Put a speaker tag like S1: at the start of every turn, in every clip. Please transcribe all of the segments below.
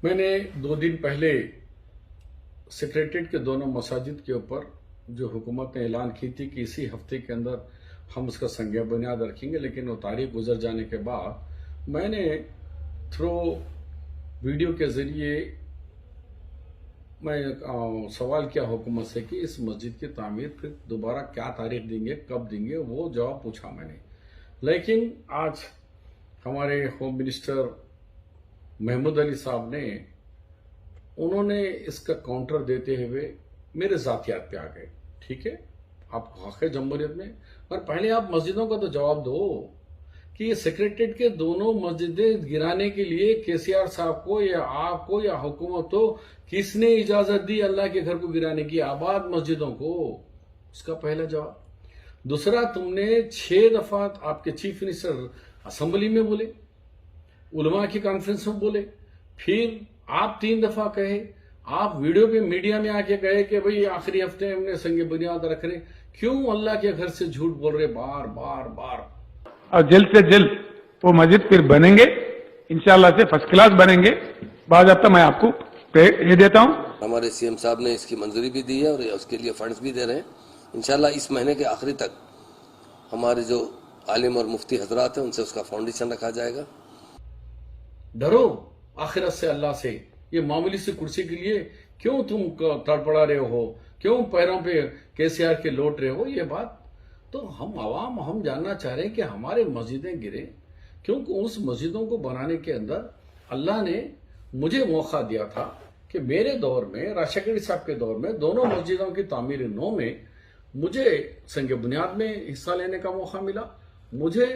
S1: मैंने 2 दिन पहले सेक्रेटरीट के दोनों मसाजिद के ऊपर जो हुकूमत ने ऐलान की थी कि इसी हफ्ते के अंदर हम उसका संज्ञा बुनियाद रखेंगे, लेकिन वो तारीख गुजर जाने के बाद मैंने थ्रू वीडियो के जरिए मैं सवाल किया हुकूमत से कि इस मस्जिद की तामीर फिर दोबारा क्या तारीख देंगे, कब देंगे, वो जवाब पूछा मैंने। लेकिन आज हमारे होम मिनिस्टर महमूद अली साहब ने उन्होंने इसका काउंटर देते हुए मेरे जातियात पे आ गए। ठीक है, आप हक है जमहूरियत में, पर पहले आप मस्जिदों का तो जवाब दो कि ये सेक्रेटरीट के दोनों मस्जिदें गिराने के लिए केसीआर साहब को या आपको या हुकूमत को किसने इजाजत दी अल्लाह के घर को गिराने की, आबाद मस्जिदों को? उसका पहला जवाब। दूसरा, तुमने 6 दफा आपके चीफ मिनिस्टर असेंबली में बोले, उलमा की कॉन्फ्रेंस में बोले, फिर आप 3 दफा कहे, आप वीडियो पे मीडिया में आके कहे कि भाई आखिरी हफ्ते में हमने संग बुनियाद रख रहे। क्यों अल्लाह के घर से झूठ बोल रहे बार बार बार?
S2: और जल्द से जल्द वो मस्जिद फिर बनेंगे, इंशाल्लाह से फर्स्ट क्लास बनेंगे। बाज़ाब्ता मैं आपको ये देता हूँ।
S3: हमारे सीएम साहब ने इसकी मंजूरी भी दी है और उसके लिए फंड्स भी दे रहे हैं। इंशाल्लाह इस महीने के आखिरी तक हमारे जो आलिम और मुफ्ती हजरात हैं उनसे उसका फाउंडेशन रखा जाएगा।
S1: डरो आखिरत से, अल्लाह से। ये मामूली सी कुर्सी के लिए क्यों तुम तड़पड़ा रहे हो, क्यों पैरों पे केसीआर के लौट रहे हो? ये बात तो हम आवाम हम जानना चाह रहे हैं कि हमारे मस्जिदें गिरे, क्योंकि उस मस्जिदों को बनाने के अंदर अल्लाह ने मुझे मौका दिया था कि मेरे दौर में, राशिद साहब के दौर में, दोनों मस्जिदों की तामीर नौ में मुझे संग बुनियाद में हिस्सा लेने का मौका मिला। मुझे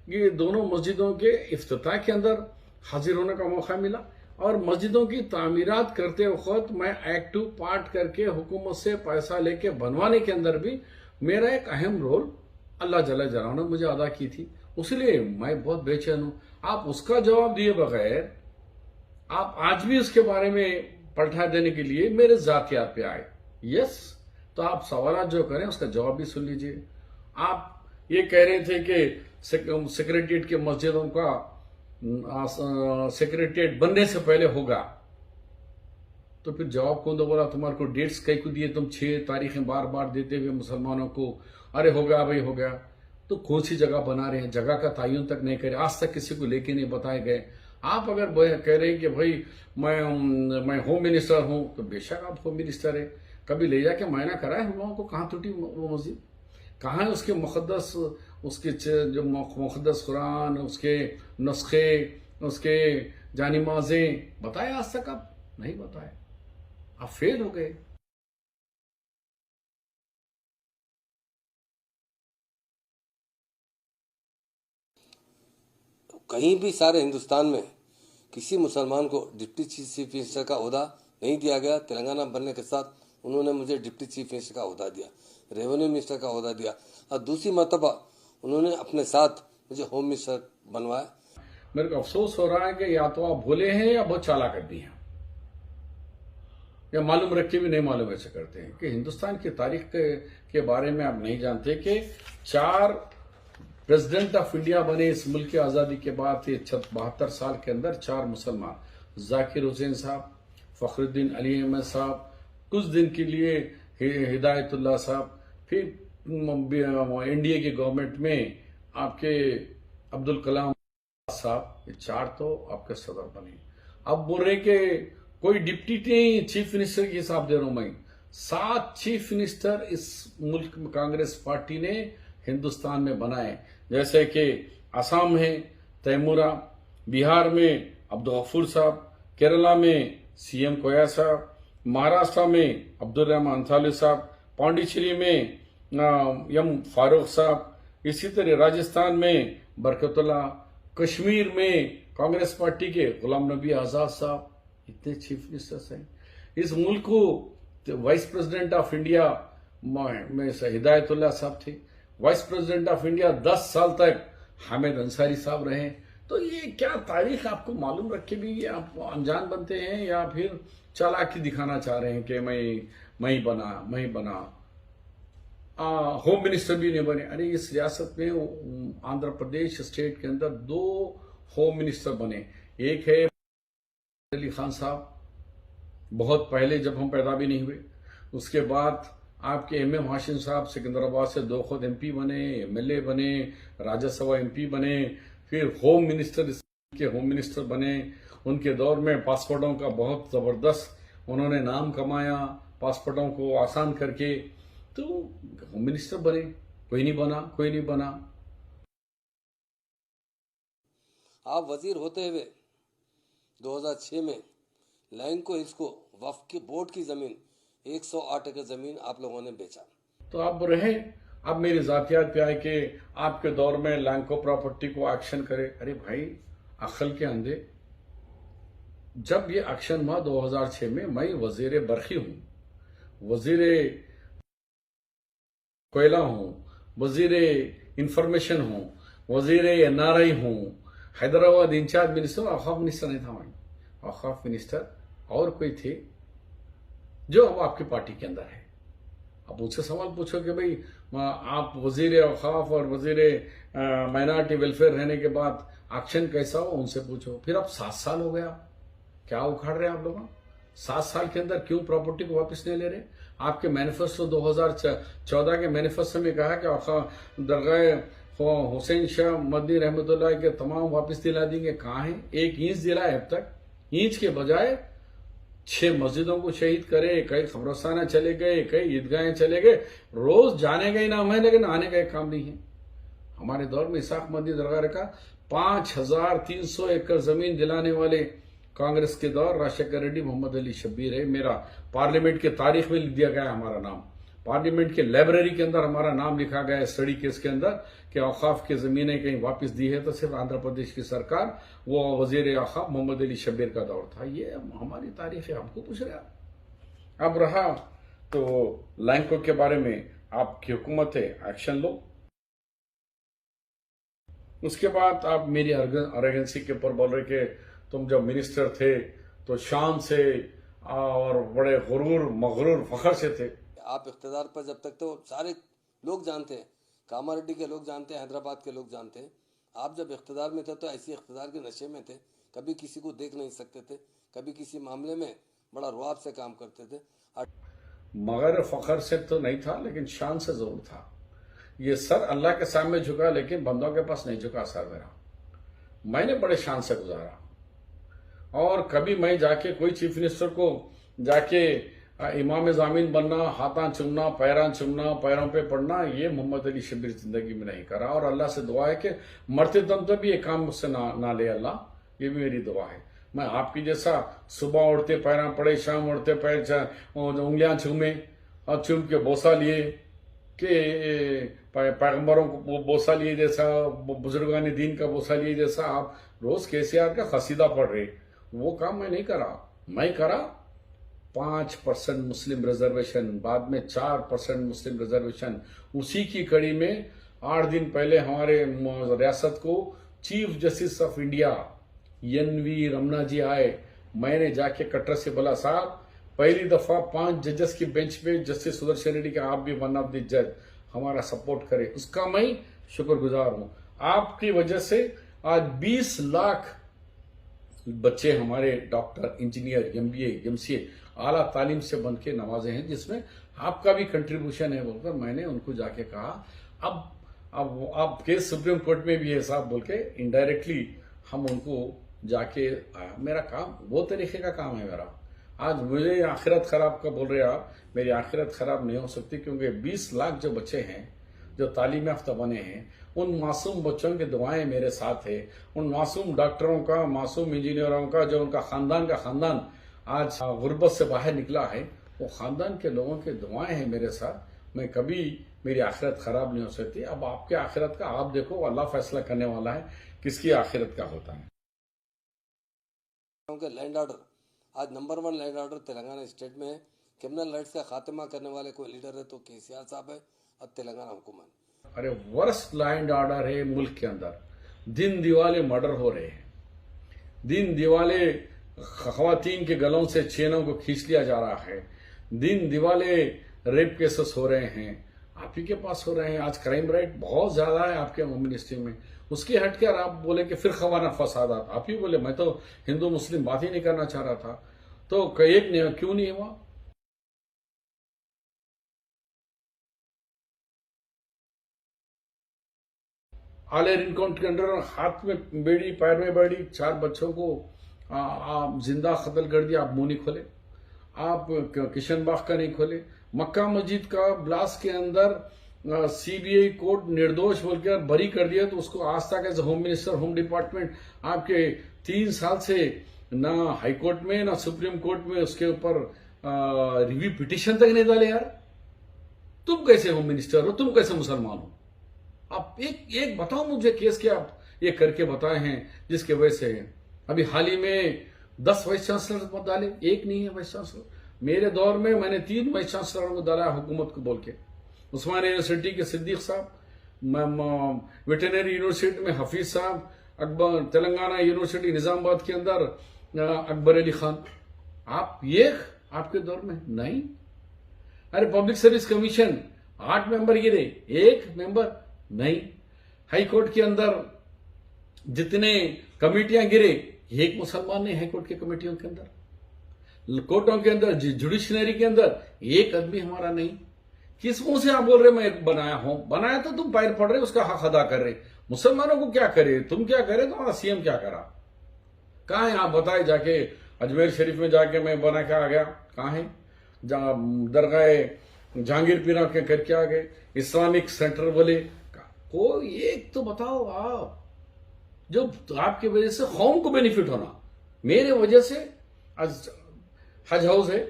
S1: ये दोनों मस्जिदों के इफ्तिताह के अंदर हाजिर होने का मौका मिला और मस्जिदों की तामीरात करते वक्त मैं एक्टिव पार्ट करके हुकूमत से पैसा लेके बनवाने के अंदर भी मेरा एक अहम रोल अल्लाह जल्ल जलालहू ने मुझे अदा की थी। उसलिए मैं बहुत बेचैन हूं। आप उसका जवाब दिए बगैर आप आज भी उसके बारे में पलटा देने के लिए मेरे जातियात पे आए। यस, तो आप सवाल जो करें उसका जवाब भी सुन लीजिए। आप ये कह रहे थे कि सेक्रेटरीट के मस्जिदों का सेक्रेटरीट बनने से पहले होगा, तो फिर जवाब कौन दो? बोला तुम्हारे को डेट्स कई को दिए, तुम 6 तारीखें बार बार देते हुए मुसलमानों को अरे हो गया भाई हो गया। तो कौन सी जगह बना रहे हैं? जगह का तयन तक नहीं करे, आज तक किसी को लेके नहीं बताए गए। आप अगर कह रहे हैं कि भाई मैं होम मिनिस्टर हूं, तो बेशक आप होम मिनिस्टर है, कभी ले जाके मायना कराए हम लोगों को। कहां टूटी वो मस्जिद, कहाँ है उसके मुकद्दस, उसके जो मुकद्दस कुरान, उसके नुस्खे, उसके जानिमाजें बताए? आज तक आप नहीं बताए, आप फेल हो गए।
S3: कहीं भी सारे हिंदुस्तान में किसी मुसलमान को डिप्टी चीफ मिनिस्टर का ओहदा नहीं दिया गया। तेलंगाना बनने के साथ उन्होंने मुझे डिप्टी चीफ मिनिस्टर का ओहदा दिया, रेवेन्यू मिनिस्टर का ओहदा दिया और दूसरी मरतबा उन्होंने अपने साथ मुझे होम मिनिस्टर बनवाया।
S1: मेरे को अफसोस हो रहा है कि या तो आप भोले हैं या बहुत चालाक आदमी हैं, या मालूम रख के भी नहीं मालूम ऐसे करते हैं कि हिंदुस्तान की तारीख के बारे में आप नहीं जानते कि 4 प्रेसिडेंट ऑफ इंडिया बने इस मुल्क की आज़ादी के बाद। 72 साल के अंदर 4 मुसलमान, जाकिर हुसैन साहब, फखरुद्दीन अली अहमद साहब, कुछ दिन के लिए हिदायतुल्लाह साहब, फिर एनडीए की गवर्नमेंट में आपके अब्दुल कलाम साहब, ये 4 तो आपके सदर बने। अब बोल रहे कि कोई डिप्टी नहीं, चीफ मिनिस्टर के हिसाब दे रहा हूं मैं। 7 चीफ मिनिस्टर इस मुल्क में कांग्रेस पार्टी ने हिंदुस्तान में बनाए, जैसे कि असम में तैमूरा, बिहार में अब्दुल गफूर साहब, केरला में सीएम कोया साहब, महाराष्ट्र में अब्दुल रहमान अंसारी साहब, पांडिचेरी में एम फारूक साहब, इसी तरह राजस्थान में बरकतुल्ला, कश्मीर में कांग्रेस पार्टी के गुलाम नबी आजाद साहब। इतने चीफ मिनिस्टर्स हैं इस मुल्क को। वाइस प्रेसिडेंट ऑफ इंडिया में हिदायतुल्लाह साहब थे। वाइस प्रेसिडेंट ऑफ इंडिया 10 साल तक हामिद अंसारी साहब रहे। तो ये क्या तारीख आपको मालूम रख के भी आप अनजान बनते हैं, या फिर चालाकी दिखाना चाह रहे हैं कि मैं बना होम मिनिस्टर भी नहीं बने? अरे इस रियासत में आंध्र प्रदेश स्टेट के अंदर 2 होम मिनिस्टर बने। एक है अली खान साहब बहुत पहले, जब हम पैदा भी नहीं हुए। उसके बाद आपके एम हाशिम साहब सिकंदराबाद से 2 खुद एमपी बने, एमएलए बने, राज्यसभा एमपी बने, फिर होम मिनिस्टर बने। उनके दौर में पासपोर्टों का बहुत जबरदस्त उन्होंने नाम कमाया, पासपोर्टों को आसान करके, तो होम मिनिस्टर बने। कोई नहीं बना।
S3: आप वजीर होते हुए 2006 में लैंको हिल्स को वक्फ की बोर्ड की जमीन 108 एकड़ जमीन आप लोगों ने बेचा।
S1: तो आप रहे, अब मेरी जातियात पे आए कि आपके दौर में लैंको प्रॉपर्टी को एक्शन करे। अरे भाई, अक्ल के अंधे, जब ये एक्शन हुआ 2006 में, मैं वजीर बरखी हूं, वजीर कोयला हूं, वजीर इंफॉर्मेशन हूं, वजीर एनआरआई हूं, हैदराबाद इंचार्ज मिनिस्टर, औकाफ मिनिस्टर नहीं था मैं, औकाफ मिनिस्टर और कोई थे जो अब आपकी पार्टी के अंदर है। अब मुझसे सवाल पूछो कि भाई आप वजीर औकाफ और वजीर माइनॉरिटी वेलफेयर रहने के बाद एक्शन कैसा हो, उनसे पूछो। फिर अब 7 साल हो गया, क्या उखाड़ रहे हैं आप लोग? 7 साल के अंदर क्यों प्रॉपर्टी को वापस नहीं ले रहे? आपके मैनिफेस्टो 2014 के मैनिफेस्टो में कहा कि दरगाह हुसैन शाह मदनी रहमतुल्लाह के तमाम वापस दिला देंगे। कहाँ है? 1 इंच दिला है अब तक। इंच के बजाय 6 मस्जिदों को शहीद करे, कई खबरस्ताना चले गए, कई ईदगाहें चले गए। रोज जाने का ही नाम है, लेकिन आने का एक काम नहीं है। हमारे दौर में इसाक मदनी दरगाह का 5300 एकड़ जमीन दिलाने वाले कांग्रेस के दौर राजशेखर रेड्डी, मोहम्मद अली शब्बीर है। मेरा पार्लियामेंट के तारीख में लिख दिया गया हमारा नाम, पार्लियामेंट के लाइब्रेरी के अंदर हमारा नाम लिखा गया है स्टडी केस के अंदर कि औकाफ की जमीनें कहीं वापस दी है तो सिर्फ आंध्र प्रदेश की सरकार, वो वजीर औकाफ मोहम्मद अली शब्बीर का दौर था। ये हमारी तारीख है, आपको पूछ रहे आप। अब रहा तो लैंको के बारे में, आपकी हुकूमत है, एक्शन लो। उसके बाद आप मेरी अरेगेंसी के ऊपर बोल रहे कि तुम जब मिनिस्टर थे तो शान से और बड़े गुरूर मगरूर फखर से थे।
S3: आप इख्तिदार पर जब तक, तो सारे लोग जानते हैं, कामारेड्डी के लोग जानते हैं, हैदराबाद के लोग जानते हैं। आप जब इख्तिदार में थे तो ऐसी इख्तिदार के नशे में थे, कभी किसी को देख नहीं सकते थे, कभी किसी मामले में बड़ा रुआब से काम करते थे।
S1: मगर फखर से तो नहीं था, लेकिन शान से जरूर था। ये सर अल्लाह के सामने झुका, लेकिन बंदों के पास नहीं झुका सर मेरा। मैंने बड़े शान से गुजारा, और कभी मैं जाके कोई चीफ मिनिस्टर को जाके इमाम जामीन बनना, हाथां चुमना, पैरों पे पड़ना, ये मोहम्मद अली शब्बीर जिंदगी में नहीं करा। और अल्लाह से दुआ है कि मरते दम तक भी ये काम मुझसे ना ले अल्लाह, ये भी मेरी दुआ है। मैं आपकी जैसा सुबह उड़ते पैरा पड़े, शाम उड़ते पैर उंगलियां चूमे और चूम के बोसा लिए कि पैगंबरों को बोसा लिए जैसा, बुजुर्गान दीन का बोसा लिए जैसा आप रोज केसीआर का खसीदा पढ़ रहे, वो काम मैं नहीं करा। मैं करा 5% मुस्लिम रिजर्वेशन, बाद में 4% मुस्लिम रिजर्वेशन। उसी की कड़ी में 8 दिन पहले हमारे रियासत को chief justice of India NV Ramana ji आए। मैंने जाके कटर से बोला, साहब पहली दफा 5 जजेस की बेंच पे जस्टिस सुदर्शन रेड्डी का आप भी वन ऑफ द जज हमारा सपोर्ट करे, उसका मैं शुक्रगुजार हूं। आपकी वजह से आज 20 लाख बच्चे हमारे डॉक्टर, इंजीनियर, MBA, MCA आला तालीम से बन के नवाजे हैं, जिसमें आपका भी कंट्रीब्यूशन है बोलकर मैंने उनको जाके कहा। अब केस सुप्रीम कोर्ट में भी है साहब बोल के इनडायरेक्टली हम उनको जाके, मेरा काम वो तरीके का काम है मेरा। आज मुझे आखिरत खराब का बोल रहे आप, मेरी आखिरत खराब नहीं हो सकती, क्योंकि 20 लाख जो बच्चे हैं जो तालीम याफ्ता बने हैं, उन मासूम बच्चों की दुआएं मेरे साथ है। उन मासूम डॉक्टरों का, मासूम इंजीनियरों का, जो उनका खानदान आज गुर्बत से बाहर निकला है, वो खानदान के लोगों की दुआएं हैं मेरे साथ। मैं कभी, मेरी आखिरत खराब नहीं हो सकती। अब आपके आखिरत का आप देखो, अल्लाह फैसला करने वाला है किसकी आखिरत का होता है।
S3: लैंड ऑर्डर, आज number 1 land order Telangana state में है। क्रिमिनल राइट्स का खात्मा करने वाले कोई लीडर है तो केसीआर साहब है और तेलंगाना हुकूमत।
S1: अरे वर्स्ट लैंड ऑर्डर है मुल्क के अंदर। दिन दिवाले मर्डर हो रहे हैं, दिन दिवाले खवातीन के गलों से चेनों को खींच लिया जा रहा है, दिन दिवाले रेप केसेस हो रहे हैं, आप ही के पास हो रहे हैं। आज क्राइम रेट बहुत ज्यादा है आपके होम मिनिस्ट्री में। उसकी हटकर आप बोले कि फिर खवाना फसादात, आप ही बोले, मैं तो हिंदू मुस्लिम बात ही नहीं करना चाह रहा था। तो एक नहीं, क्यों नहीं हुआ? आले रिनकाउंट के अंदर हाथ में बेड़ी, पैर में बेड़ी, 4 बच्चों को आप जिंदा कत्ल कर दिया। आप मुंह नहीं खोले, आप किशन बाग का नहीं खोले, मक्का मस्जिद का ब्लास्ट के अंदर सीबीआई कोर्ट निर्दोष बोल के बरी कर दिया, तो उसको आज तक age home minister, home department आपके 3 साल से ना हाई कोर्ट में ना सुप्रीम कोर्ट में उसके ऊपर रिव्यू पिटिशन तक नहीं डाले। यार तुम कैसे होम मिनिस्टर हो, तुम कैसे मुसलमान हो? आप एक बताओ मुझे केस के आप ये करके बताए हैं जिसके वजह से अभी हाल ही में 10 वाइस चांसलर मत डाले, एक नहीं है वाइस चांसलर। मेरे दौर में मैंने 3 वाइस चांसलर को डाला हुकूमत को बोल के। उस्मानिया यूनिवर्सिटी के सिद्दीक साहब, वेटरनरी यूनिवर्सिटी में हफीज साहब, अकबर तेलंगाना यूनिवर्सिटी निजामाबाद के अंदर अकबर अली खान। आप ये आपके दौर में नहीं। अरे पब्लिक सर्विस कमीशन 8 मेंबर गिरे, 1 मेंबर नहीं। हाई कोर्ट के अंदर जितने कमेटियां गिरे, एक मुसलमान नहीं हाई कोर्ट की कमेटियों के अंदर। कोर्टों के अंदर, जुडिशनरी के अंदर एक आदमी हमारा नहीं। किस मुंह से आप बोल रहे मैं बनाया हूं? बनाया तो तुम पैर पड़ रहे, उसका हक अदा कर रहे। मुसलमानों को क्या करे, तुम क्या करे, तुम्हारा सीएम क्या करा? कहां है आप बताए? जाके अजमेर शरीफ में जाके मैं बना के आ गया, कहां है? दरगाह जहांगीर पीरा के करके आ गए, इस्लामिक सेंटर बोले, कोई एक तो बताओ आप, जो आपकी वजह से कौम को बेनिफिट होना। मेरे वजह से आज हज हाउस है,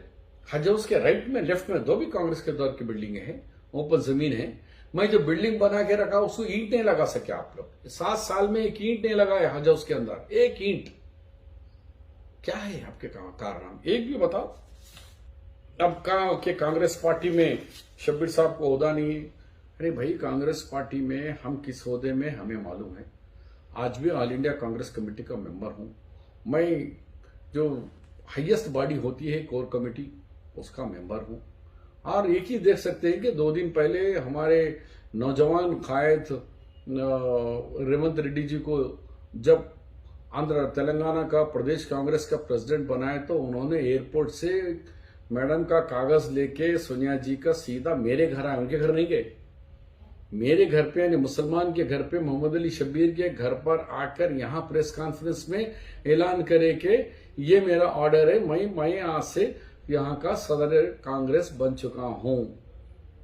S1: हज हाउस के राइट में लेफ्ट में 2 भी कांग्रेस के दौर की बिल्डिंग है, ओपन जमीन है। मैं जो बिल्डिंग बना के रखा उसको ईंट नहीं लगा सके आप लोग। 7 साल में एक ईंट नहीं लगाए हज हाउस के अंदर, एक ईंट। क्या है आपके कारण? एक भी बताओ। अब कहा कि कांग्रेस पार्टी में शब्बीर साहब को ओहदा नहीं है। अरे भाई, कांग्रेस पार्टी में हम किस ओहदे में हमें मालूम है। आज भी ऑल इंडिया कांग्रेस कमेटी का मेंबर हूं मैं, जो हाईएस्ट बॉडी होती है कोर कमेटी, उसका मेंबर हूं। और एक ही देख सकते हैं कि 2 दिन पहले हमारे नौजवान कायद रेवंत रेड्डी जी को जब आंध्र तेलंगाना का प्रदेश कांग्रेस का प्रेसिडेंट बनाया, तो उन्होंने एयरपोर्ट से मैडम का कागज लेके सोनिया जी का सीधा मेरे घर आए। उनके घर नहीं गए, मेरे घर पे, यानी मुसलमान के घर पे, मोहम्मद अली शब्बीर के घर पर आकर यहां प्रेस कॉन्फ्रेंस में ऐलान करे कि ये मेरा ऑर्डर है, मैं आज से यहां का सदर कांग्रेस बन चुका हूं।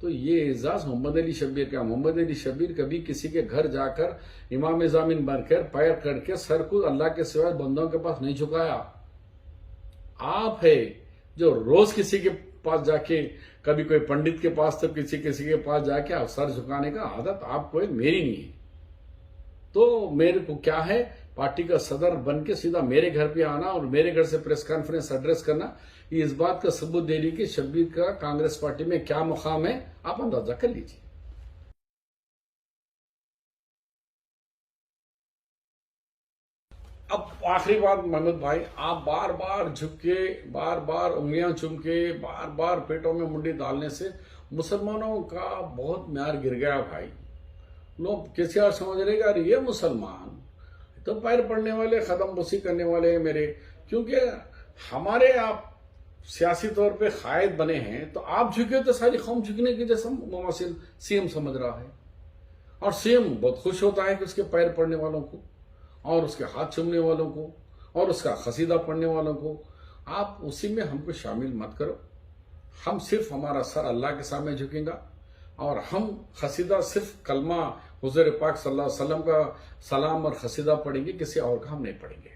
S1: तो ये एजाज मोहम्मद अली शब्बीर का। मोहम्मद अली शब्बीर कभी किसी के घर जाकर इमाम जामिन बनकर पैर करके सर को अल्लाह के सिवाय बंदों के पास नहीं झुकाया। आप है जो रोज किसी के पास जाके, कभी कोई पंडित के पास तो किसी के पास जाके आप सर झुकाने का आदत आपको है, मेरी नहीं है। तो मेरे को क्या है, पार्टी का सदर बन के सीधा मेरे घर पे आना और मेरे घर से प्रेस कॉन्फ्रेंस एड्रेस करना, ये इस बात का सबूत दे रही कि शब्बीर का कांग्रेस पार्टी में क्या मुकाम है, आप अंदाजा कर लीजिए। अब आखिरी बात मोहम्मद भाई, आप बार बार झुक के, बार बार उंगलियां चूम के, बार बार पेटों में मुंडी डालने से मुसलमानों का बहुत म्यार गिर गया भाई। लोग किसी और समझ रहे कि अरे ये मुसलमान तो पैर पड़ने वाले, कदम बुसी करने वाले मेरे, क्योंकि हमारे आप सियासी तौर पे कायद बने हैं, तो आप झुके तो सारी कौम झुकने की जैसा मुमासिल सीएम समझ रहा है। और सीएम बहुत खुश होता है कि उसके पैर पड़ने वालों को और उसके हाथ चूमने वालों को और उसका कसीदा पढ़ने वालों को आप उसी में हमको शामिल मत करो। हम सिर्फ हमारा सर अल्लाह के सामने झुकेगा और हम कसीदा सिर्फ कलमा हुजूर पाक सल्लल्लाहु अलैहि वसल्लम का सलाम और कसीदा पढ़ेंगे, किसी और का हम नहीं पढ़ेंगे।